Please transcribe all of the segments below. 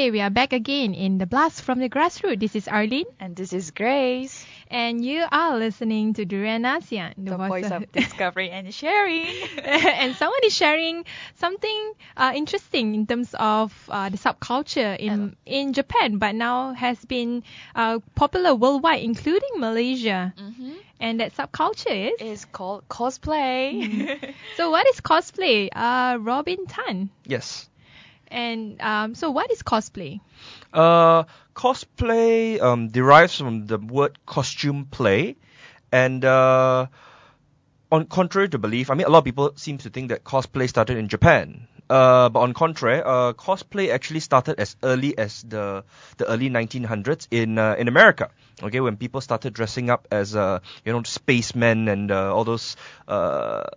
Okay, we are back again in the Blast from the Grassroots. This is Arlene. And this is Grace. And you are listening to Durian ASEAN, the voice of discovery and sharing. And someone is sharing something interesting in terms of the subculture in Japan, but now has been popular worldwide, including Malaysia. Mm-hmm. And that subculture is called cosplay. So what is cosplay? Robin Tan. Yes. And so what is cosplay? Cosplay derives from the word costume play. And on contrary to belief, I mean, a lot of people seem to think that cosplay started in Japan. But on contrary, cosplay actually started as early as the early 1900s in America. Okay, when people started dressing up as spacemen and all those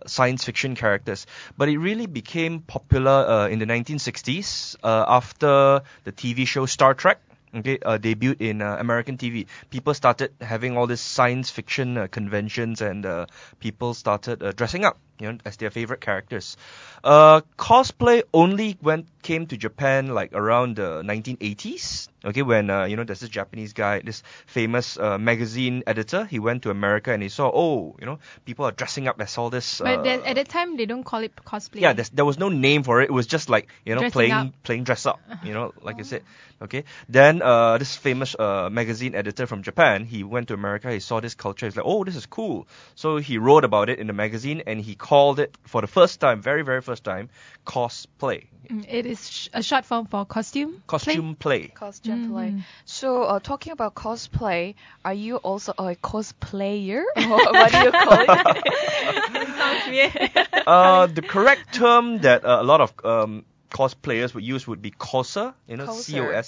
science fiction characters. But it really became popular in the 1960s after the TV show Star Trek. Okay, debuted in American TV. People started having all these science fiction conventions, and people started dressing up, as their favorite characters. Cosplay only came to Japan like around the 1980s. Okay, when there's this Japanese guy, this famous magazine editor. He went to America and he saw, people are dressing up as all this. But at that time they don't call it cosplay. Yeah, there was no name for it. It was just like Dressing playing dress up. Like I said. Okay, then this famous magazine editor from Japan, he went to America. He saw this culture. He's like, oh, this is cool. So he wrote about it in the magazine, and he called it for the first time, very very first time, cosplay. It is a short form for costume play. Costume play. So, talking about cosplay, are you also a cosplayer? What do you call it? Sounds weird. The correct term that a lot of cosplayers would use would be coser. COSER.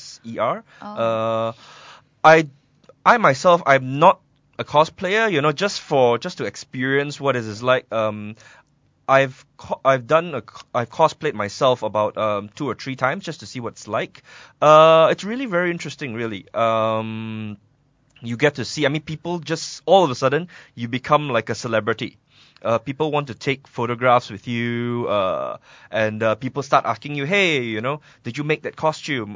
I myself, I'm not a cosplayer. Just to experience what it is like. I've cosplayed myself about 2 or 3 times just to see what it's like. It's really very interesting, really. You get to see, people just all of a sudden you become like a celebrity. People want to take photographs with you, and people start asking you, hey, did you make that costume?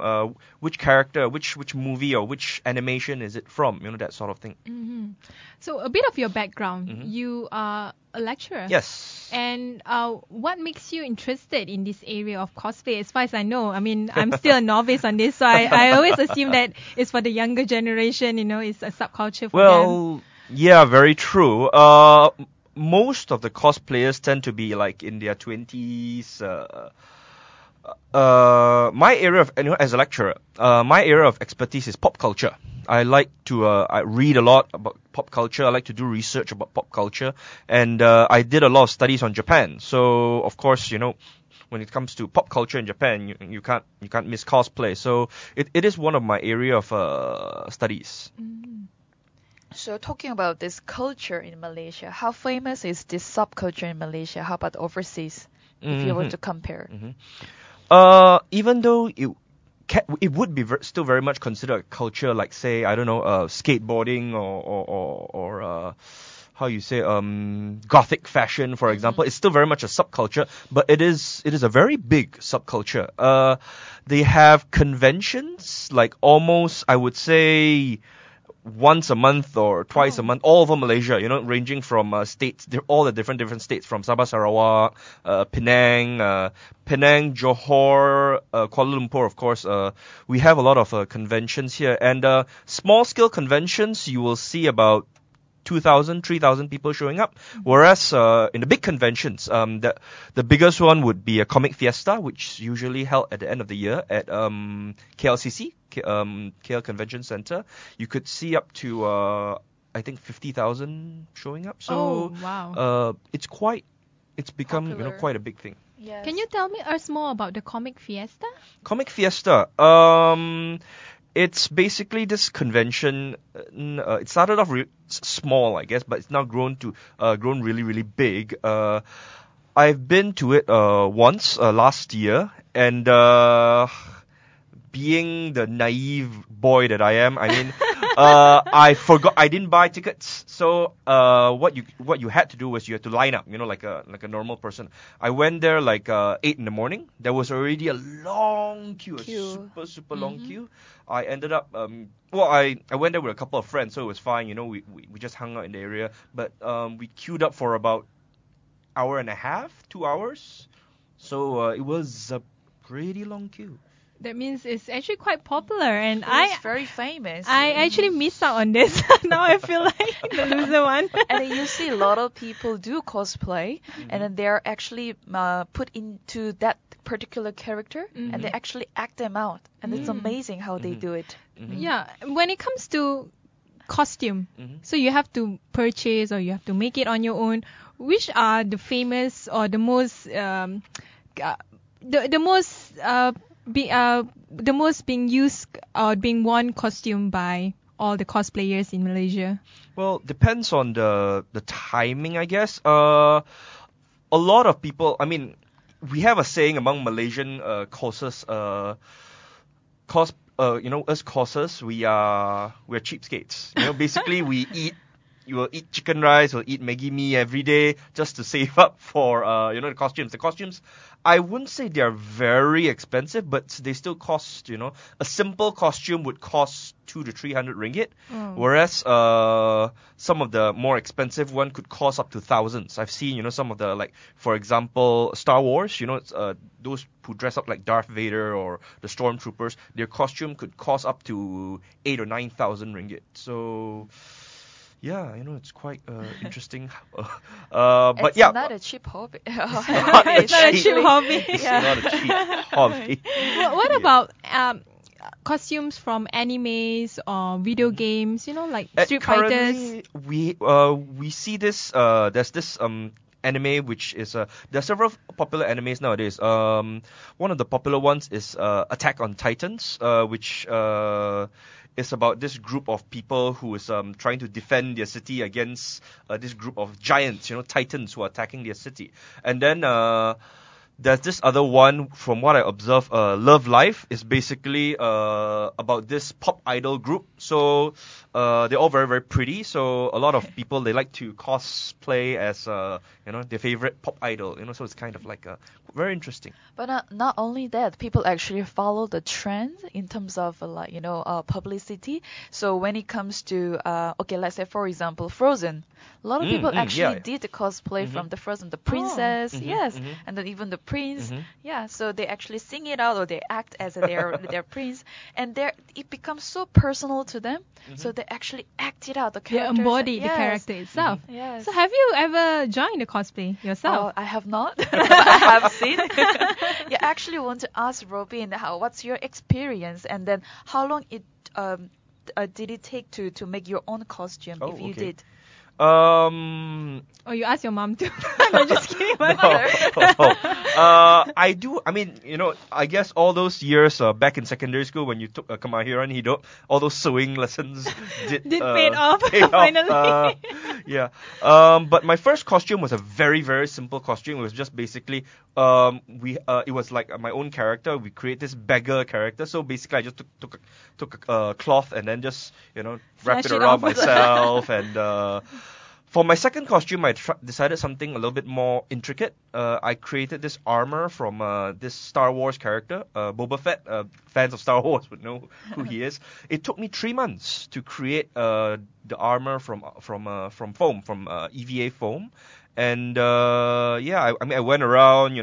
Which character, which movie or which animation is it from? That sort of thing. Mm-hmm. So a bit of your background. Mm-hmm. You are a lecturer. Yes. And what makes you interested in this area of cosplay? As far as I know, I'm still a novice on this, so I always assume that it's for the younger generation, it's a subculture for them. Well, yeah, very true. Most of the cosplayers tend to be like in their 20s. My area of, as a lecturer, my area of expertise is pop culture. I like to I read a lot about pop culture. I like to do research about pop culture, and I did a lot of studies on Japan. So of course, when it comes to pop culture in Japan, you can't miss cosplay. So it is one of my area of studies. Mm. So talking about this culture in Malaysia, how famous is this subculture in Malaysia? How about overseas, if you were to compare? Mm-hmm. Even though it would be still very much considered a culture, like say, I don't know, skateboarding or how you say, gothic fashion, for example. It's still very much a subculture, but it is a very big subculture. They have conventions, like almost, I would say, once a month or twice a month, all over Malaysia, ranging from states, all the different states, from Sabah, Sarawak, Penang, Johor, Kuala Lumpur, of course. We have a lot of conventions here, and small scale conventions, you will see about 2,000, 3,000 people showing up. Whereas in the big conventions, the biggest one would be a comic fiesta, which is usually held at the end of the year at KLCC, KL Convention Center. You could see up to I think 50,000 showing up. So wow. It's become popular. Quite a big thing. Yes. Can you tell us more about the comic fiesta? Comic fiesta. It's basically this convention. It started off small, I guess, but it's now grown really, really big. I've been to it once last year, and being the naive boy that I am, I forgot. I didn't buy tickets. So what you had to do was you had to line up. Like a normal person. I went there like 8 in the morning. There was already a long queue, a super long queue. I ended up I went there with a couple of friends, so it was fine. We just hung out in the area, but we queued up for about hour and a half, 2 hours. So it was a pretty long queue. That means it's actually quite popular, and It's very famous. I actually missed out on this. Now I feel like the loser one. And then you see a lot of people do cosplay, and then they're actually put into that particular character, and they actually act them out, and it's amazing how they do it. Yeah, when it comes to costume, so you have to purchase or you have to make it on your own. Which are the famous or the most the most being used or being worn costume by all the cosplayers in Malaysia? Well, depends on the timing, I guess. A lot of people, I mean, we have a saying among Malaysian corsers, us corsers, we're cheapskates. Basically you will eat chicken rice or eat Maggi mee every day just to save up for the costumes. The costumes, I wouldn't say they're very expensive, but they still cost. A simple costume would cost 200 to 300 ringgit, whereas some of the more expensive one could cost up to thousands. I've seen some of the, like, for example, Star Wars. Those who dress up like Darth Vader or the Stormtroopers, their costume could cost up to 8,000 or 9,000 ringgit. So. Yeah, it's quite interesting. But it's not a cheap hobby. It's not a cheap hobby. It's not a cheap hobby. What about costumes from animes or video games? Like Street Fighters. We see this. There's this anime which is there are several popular animes nowadays. One of the popular ones is Attack on Titans, which is about this group of people who is trying to defend their city against this group of giants, titans who are attacking their city. And then there's this other one, from what I observe, Love Life, is basically about this pop idol group. So they're all very, very pretty. So a lot of people, they like to cosplay as their favorite pop idol. So it's kind of like very interesting. But not only that, people actually follow the trend in terms of publicity. So when it comes to let's say for example Frozen, a lot of people actually did the cosplay from the Frozen, the princess, and then even the prince. So they actually sing it out or they act as their prince, and it becomes so personal to them. So they actually act it out. The character. They embody the character itself. Yes. So have you ever joined the cosplay yourself? I have not. But I have seen. I actually want to ask Robin, what's your experience, and then how long did it take to make your own costume, if you did? You ask your mom too. No, just kidding. I do. I mean, I guess all those years back in secondary school when you took Kamahiran and Hidop, all those sewing lessons did paid off finally. Yeah. But my first costume was a very, very simple costume. It was just basically it was like my own character. We create this beggar character. So basically, I just took a cloth and then just wrap it around myself and. For my second costume, I decided something a little bit more intricate. I created this armor from this Star Wars character, Boba Fett. Fans of Star Wars would know who he is. It took me 3 months to create the armor from foam, from EVA foam. And I went around,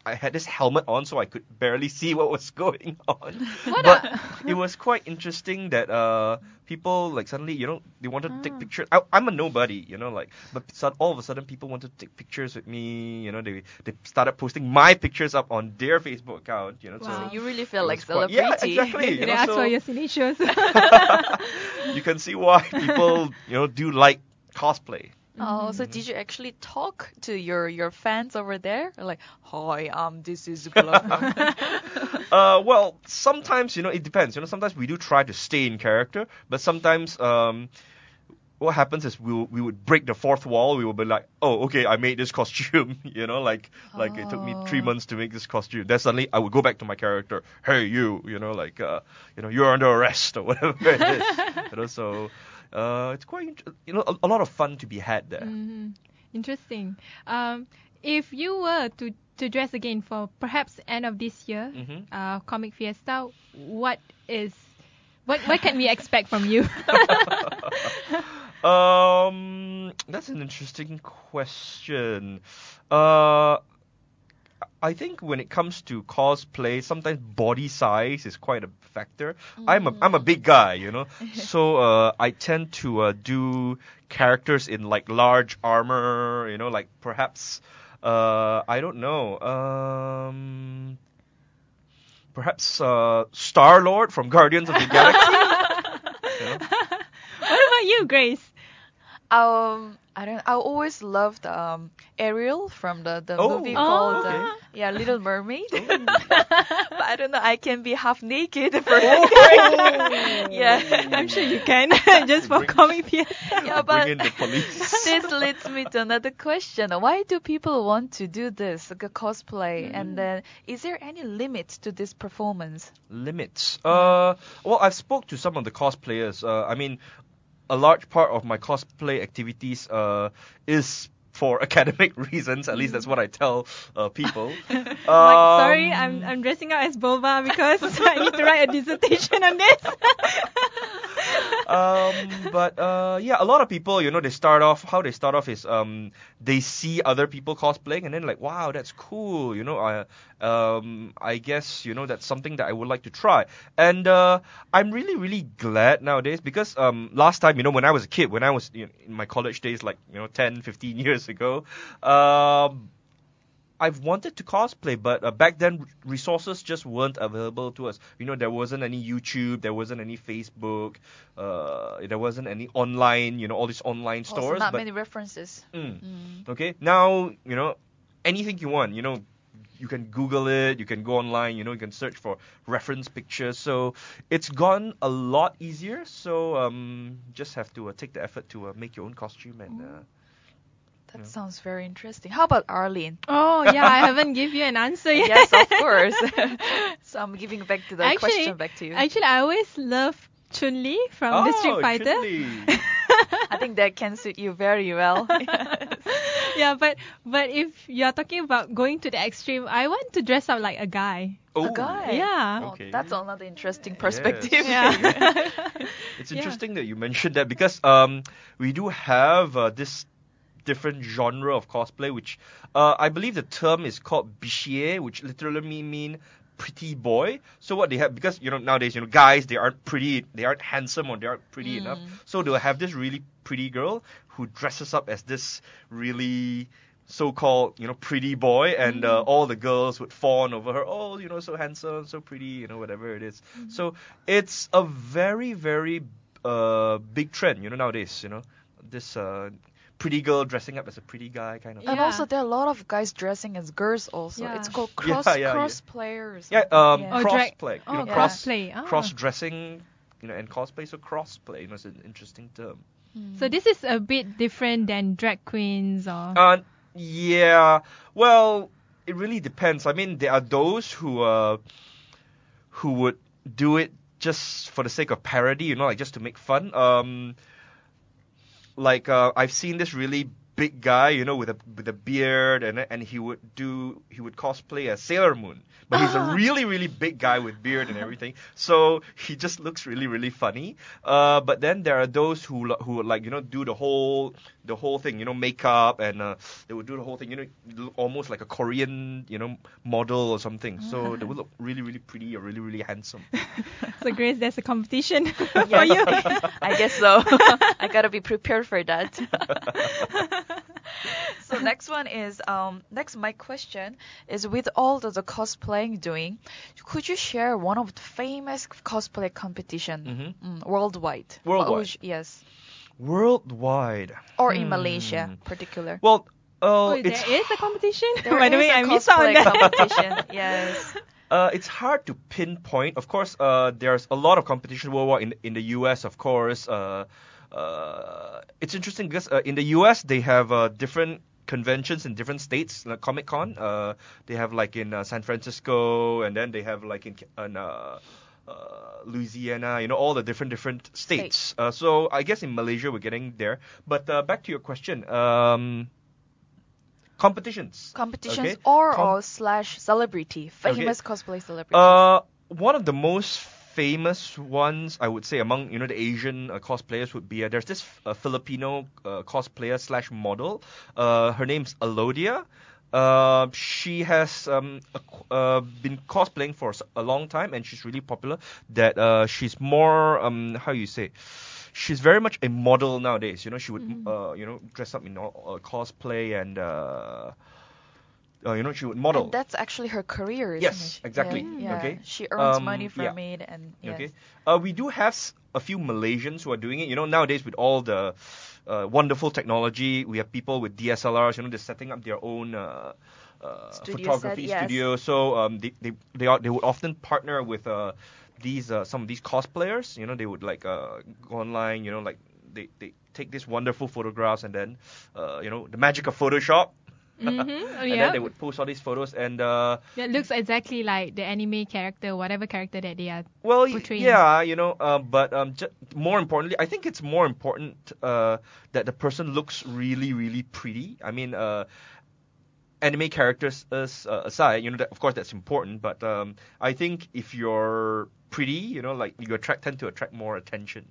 I had this helmet on, so I could barely see what was going on. But it was quite interesting that people, like, suddenly, they wanted to take pictures. I'm a nobody, but all of a sudden people wanted to take pictures with me. They started posting my pictures up on their Facebook account. Wow. So you really feel like celebrity. Yeah, exactly. They asked for your signatures. You can see why people, do like cosplay. Oh, so did you actually talk to your fans over there? Like, hi, this is Glover. Well, sometimes, it depends. Sometimes we do try to stay in character, but sometimes what happens is we would break the fourth wall. We would be like, oh, okay, I made this costume. You know, like it took me 3 months to make this costume. Then suddenly I would go back to my character. Hey, you know, you're under arrest or whatever it is. You know, so it's quite a lot of fun to be had there. Mm-hmm. Interesting. If you were to dress again for perhaps end of this year, Comic Fiesta, what can we expect from you? That's an interesting question. I think when it comes to cosplay, sometimes body size is quite a factor. I'm a big guy, you know, so I tend to do characters in like large armor, you know, like perhaps I don't know, perhaps Star-Lord from Guardians of the Galaxy. You know? What about you, Grace? I always loved Ariel from the movie called Little Mermaid. But I don't know, I can be half naked for Yeah, I'm sure you can. Just for Comic Fiesta. Yeah, but bring in the police. this leads me to another question. Why do people want to do this, like a cosplay? And then, is there any limit to this performance? Limits? Well, I've spoke to some of the cosplayers. I mean, a large part of my cosplay activities is for academic reasons. At least that's what I tell people. Sorry, I'm dressing up as Bulba because I need to write a dissertation on this. Yeah, a lot of people, you know, how they start off is they see other people cosplaying and then like, wow, that's cool, you know, I guess, you know, that's something that I would like to try. And I'm really, really glad nowadays because last time, you know, when I was a kid, when I was in my college days, like, you know, 10, 15 years ago, I've wanted to cosplay, but back then resources just weren't available to us. You know, there wasn't any YouTube, there wasn't any Facebook, there wasn't any online, you know, all these online stores. Also not many references. Okay, now, you know, anything you want, you know, you can Google it, you can go online, you know, you can search for reference pictures. So it's gone a lot easier. So just have to take the effort to make your own costume and. That sounds very interesting. How about Arlene? Oh, yeah, I haven't give you an answer yet. Yes, of course. So I'm giving back to the question back to you. Actually, I always love Chun-Li from the Street Fighter. Chun-Li. I think that can suit you very well. Yeah, but if you're talking about going to the extreme, I want to dress up like a guy. A guy? Yeah. Okay. That's another interesting perspective. Yes. Yeah. It's interesting that you mentioned that because we do have this different genre of cosplay, which I believe the term is called bichie, which literally mean pretty boy. So what they have, because you know nowadays, you know, guys, they aren't pretty, they aren't handsome, or they aren't pretty enough. So they'll have this really pretty girl who dresses up as this really so-called, you know, pretty boy, and all the girls would fawn over her. Oh, you know, so handsome, so pretty, you know, whatever it is. So it's a very, very big trend, you know, nowadays. You know, this pretty girl dressing up as a pretty guy kind of. And also there are a lot of guys dressing as girls also. Yeah. It's called crossplay or something. Crossplay. You know, crossplay. Cross-dressing, you know, and cosplay. So crossplay, you know, it's an interesting term. So this is a bit different than drag queens or. Yeah. Well, it really depends. I mean, there are those who would do it just for the sake of parody, you know, like just to make fun. Like I've seen this really big guy, you know, with a beard, and he would cosplay as Sailor Moon, but he's a really, really big guy with beard and everything, so he just looks really, really funny. But then there are those who would, like, you know, do the whole thing, you know, makeup, and they would do the whole thing, you know, almost like a Korean, you know, model or something. So they would look really, really pretty or really, really handsome. So Grace, there's a competition for you. I guess so. I gotta be prepared for that. So next one is my question is, with all the cosplaying doing, could you share one of the famous cosplay competition worldwide? Worldwide. Yes. Worldwide. Or in Malaysia, particular. Well, there is a competition. There By the way, is a I missed out on cosplay that. competition. Yes. It's hard to pinpoint. Of course, there's a lot of competition worldwide in the US, of course. it's interesting because in the US they have different conventions in different states, like Comic Con. They have like in San Francisco, and then they have like in Louisiana, all the different states. So I guess in Malaysia we're getting there. But back to your question. Competitions. Competitions Okay? or slash celebrity, famous cosplay celebrities. One of the most famous ones, I would say, among the Asian cosplayers would be there's this Filipino cosplayer slash model. Her name's Alodia. She has been cosplaying for a long time, and she's really popular. That she's more how you say. She's very much a model nowadays. She would dress up in cosplay and she would model. And that's actually her career, isn't yes, it? exactly. Yeah. Okay. She earns money from it, and okay. We do have a few Malaysians who are doing it. Nowadays with all the wonderful technology, we have people with DSLRs. They're setting up their own photography studio. So they would often partner with some of these cosplayers. They would like go online. Like they take these wonderful photographs, and then the magic of Photoshop. And then they would post all these photos, and it looks exactly like the anime character, whatever character that they are portraying. But more importantly, I think it's more important that the person looks really, really pretty. I mean, anime characters aside, of course that's important, but I think if you're pretty, you tend to attract more attention.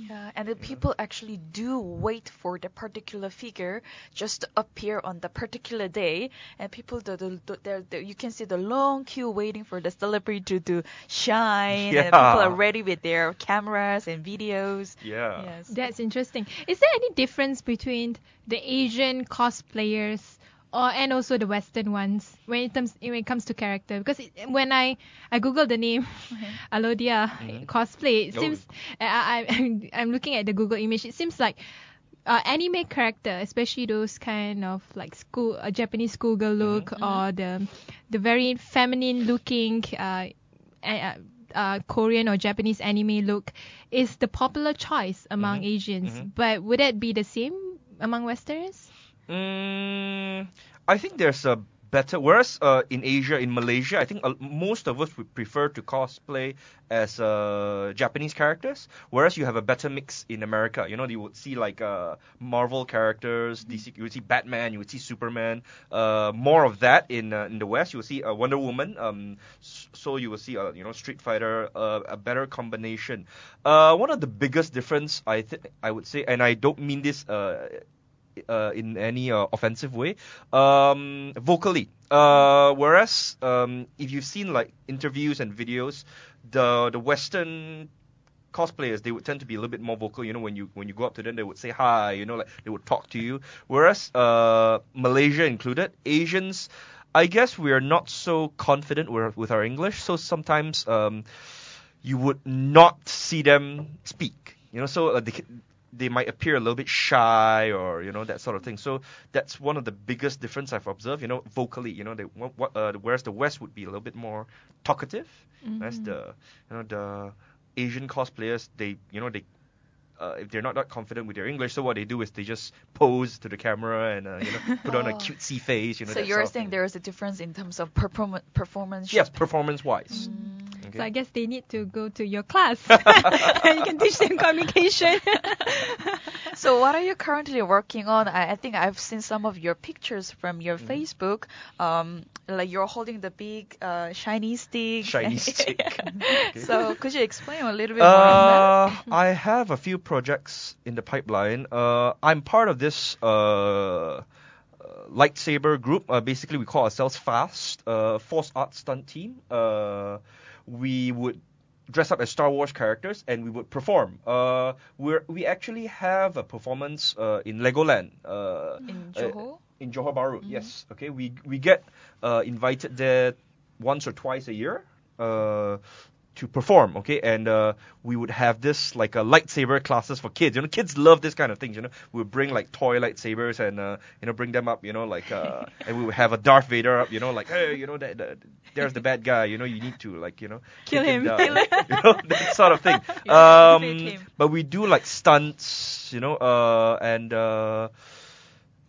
Yeah, and the people actually do wait for the particular figure just to appear on the particular day, and people you can see the long queue waiting for the celebrity to shine, and people are ready with their cameras and videos. Yeah. Yes. That's interesting. Is there any difference between the Asian cosplayers and also the Western ones when it comes to character? Because when I Googled the name Alodia cosplay, it seems I'm looking at the Google image. It seems like anime character, especially those kind of like Japanese schoolgirl look, or the very feminine looking Korean or Japanese anime look, is the popular choice among Asians. But would that be the same among Westerners? I think there's a better. Whereas in Asia, in Malaysia, I think most of us would prefer to cosplay as Japanese characters. Whereas you have a better mix in America. You would see like Marvel characters, DC. You would see Batman. You would see Superman. More of that in the West. You would see Wonder Woman. So you will see Street Fighter. A better combination. One of the biggest difference I would say, and I don't mean this in any offensive way, vocally. Whereas if you've seen like interviews and videos, the Western cosplayers, they would tend to be a little bit more vocal. When you go up to them, they would say hi. Like they would talk to you. Whereas Malaysia included, Asians, I guess we are not so confident with our English. So sometimes you would not see them speak. So they might appear a little bit shy, or that sort of thing. So that's one of the biggest difference I've observed. Vocally, whereas the West would be a little bit more talkative. As the Asian cosplayers, they if they're not that confident with their English, so what they do is they just pose to the camera and put on a cutesy face. So you're saying there is a difference in terms of performance? Yes, performance-wise. Okay. So I guess they need to go to your class. You can teach them communication. So what are you currently working on? I think I've seen some of your pictures from your Facebook. Like you're holding the big shiny stick. Shiny stick. Okay. So could you explain a little bit more on that? I have a few projects in the pipeline. I'm part of this lightsaber group. Basically, we call ourselves FAST, Force Art Stunt Team. We would dress up as Star Wars characters and we would perform. We actually have a performance in Legoland. In Johor? In Johor Bahru, yes. Okay, we get invited there once or twice a year. to perform, okay, and we would have this like a lightsaber classes for kids. Kids love this kind of things. We would bring like toy lightsabers and bring them up, like and we would have a Darth Vader up, like hey, there's the bad guy, you need to like kill him, that sort of thing. But we do like stunts, and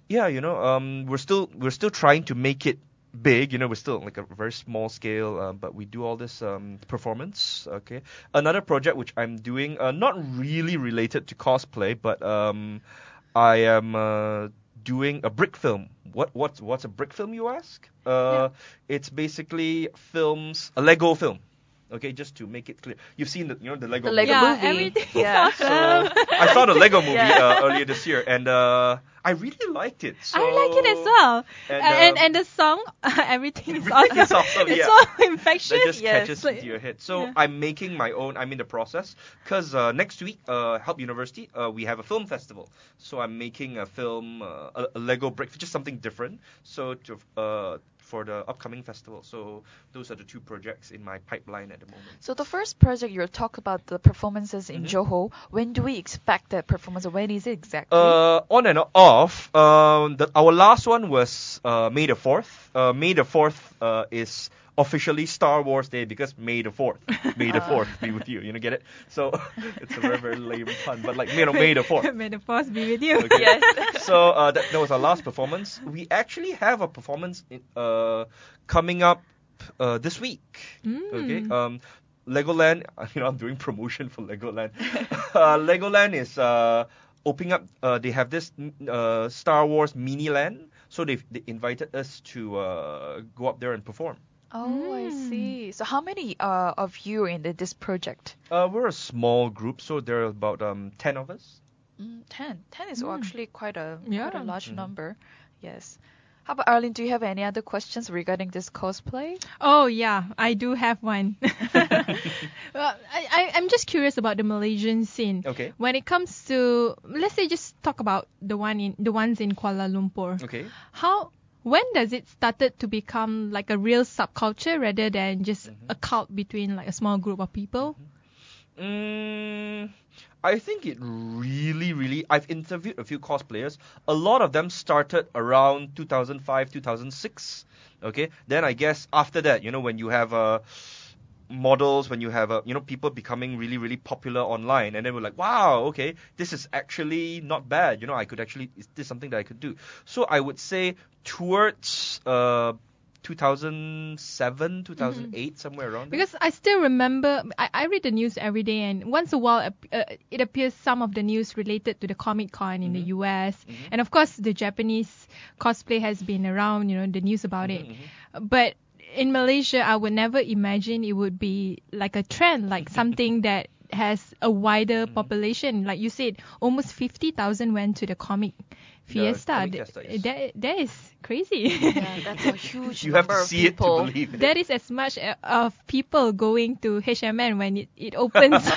we're still trying to make it big, we're still like a very small scale, but we do all this performance. Okay, another project which I'm doing, not really related to cosplay, but I am doing a brick film. What's a brick film, you ask? It's basically a Lego film. Okay, just to make it clear, you've seen the Lego movie. movie. Everything. Yeah. So I saw the Lego movie earlier this year, and I really liked it. So, I like it as well. And the song, everything is awesome. It's awesome. It's Yeah. so infectious. That just Yes. catches into your head. So I'm making my own. I'm in the process because next week, Help University, we have a film festival. So I'm making a film, a Lego brick, just something different. So for the upcoming festival. So those are the two projects in my pipeline at the moment. So the first project you talk about the performances in Johor. When do we expect that performance? When is it exactly? On and off. Our last one was May the 4th. May the 4th is officially Star Wars Day because May the 4th. May the 4th be with you. Get it? So it's a very, very lame pun. But like, May the 4th. May the force be with you. Okay. Yes. So that was our last performance. We actually have a performance coming up this week. Okay. Legoland. I'm doing promotion for Legoland. Legoland is opening up. They have this Star Wars mini land. So they invited us to go up there and perform. Oh, I see. So how many of you in this project? We're a small group, so there are about 10 of us. 10. 10 is actually quite a Yeah. large number. Yes. How about Arlene? Do you have any other questions regarding this cosplay? Oh yeah, I do have one. Well, I'm just curious about the Malaysian scene. Okay. When it comes to, let's say, just talk about the ones in Kuala Lumpur. Okay. When does it started to become like a real subculture rather than just a cult between like a small group of people? I think it really, I've interviewed a few cosplayers. A lot of them started around 2005, 2006. Okay. Then I guess after that, when you have models, when you have people becoming really, really popular online, and then we're like, wow, okay, this is actually not bad. Is this something that I could do? So I would say towards 2007, 2008, somewhere around there. Because I still remember, I read the news every day, and once a while it appears some of the news related to the Comic-Con in the US. And of course, the Japanese cosplay has been around, the news about it. But in Malaysia, I would never imagine it would be like a trend, like something that has a wider population. Like you said, almost 50,000 went to the comic fiesta. That is crazy. Yeah, that's a huge You have number to of see people. it to believe it. That is as much of people going to H&M when it opens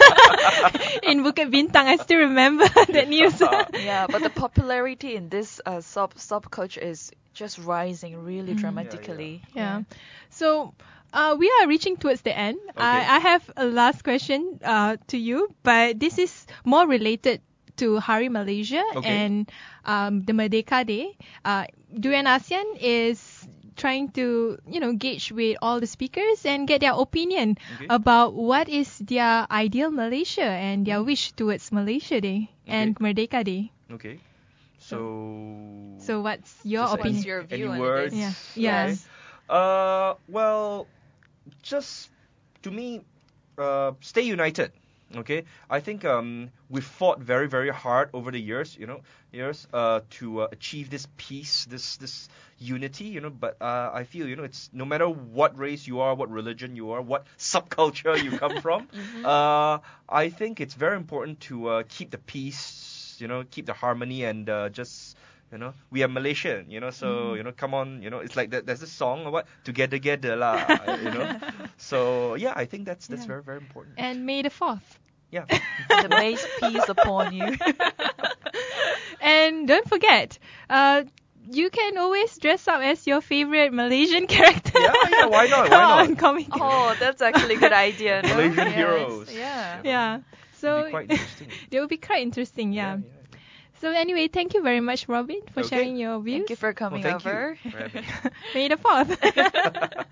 in Bukit Bintang. I still remember that news. Yeah, but the popularity in this subculture is just rising really dramatically. Yeah. So we are reaching towards the end. Okay. I have a last question to you, but this is more related to Hari Malaysia and the Merdeka Day. Durian ASEAN is trying to, gauge with all the speakers and get their opinion about what is their ideal Malaysia and their wish towards Malaysia Day and Merdeka Day. Okay. So what's your just opinion? What's your view any on words? this? Yeah. Yes. Well, just to me, stay united. Okay, I think we've fought very, very hard over the years, to achieve this peace, this unity, But I feel, it's no matter what race you are, what religion you are, what subculture you come from, I think it's very important to keep the peace, keep the harmony, and just. We are Malaysian, so, come on, it's like that. There's this song or what? Together lah, So, yeah, I think that's very, very important. And May the 4th. Yeah. The May's peace upon you. And don't forget, you can always dress up as your favorite Malaysian character. Yeah, why not? Why not? On comic. Oh, that's actually a good idea. No? Malaysian Yes, heroes. Yeah. Yeah. So It'd be quite interesting. it would be quite interesting. Yeah. So anyway, thank you very much, Robin, for Okay. sharing your views. Thank you for coming Well, thank over. you for having me. May the 4th.